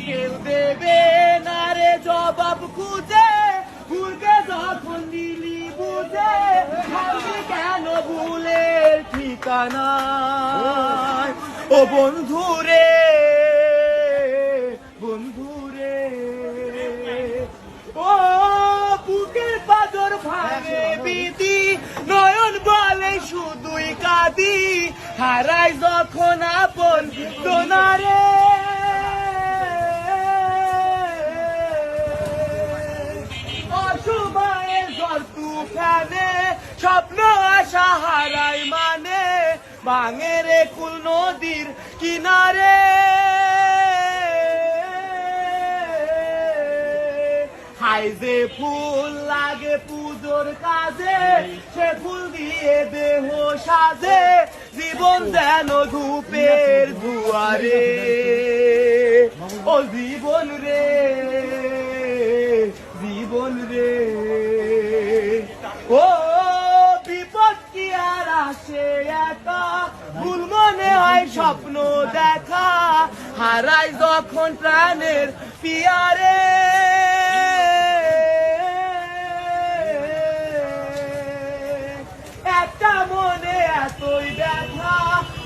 কেউ দেবে না রে জবাব খুঁজে, ভুলকে যখন দিলি বুঝে, ভাবলি কেন ভুলের ঠিকানা। ও বন্ধুরে বন্ধুরে, ও বুকের পাদর ভাঙে বিধি, নয়ন বলে শুধুই কাঁদি, হারাই যখন আপন সোনারে। অসময়ে ঝড় তুফানে স্বপ্ন আশা হারাই মানে, ভাঙে রে কুল নদীর কিনারে। হাই যে ফুল লাগে পুজোর কাজে, সে ফুল দিয়ে দেহ সাজে, জীবন যেন ধূপের দুয়ারে। ও জীবন রে জীবন রে, ও বিপদ কি আর আসে একা, ভুল মনে হয় স্বপ্ন দেখা, হারাই যখন প্রাণের পিয়ারে। একটা মনে এতই ব্যথা,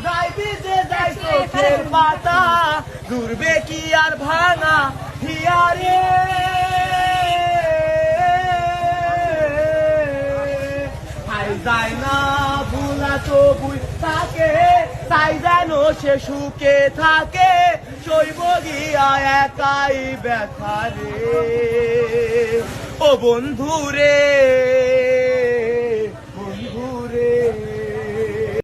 যাই ভিজে যাই চোখের পাতা, দূরবে কি আর ভাঙা হিয়ারে। যায় না ভুলা তবুই থাকে, তাই যেন সে সুখে থাকে, সইব গিয়া একাই ব্যথা রে। ও বন্ধু রে।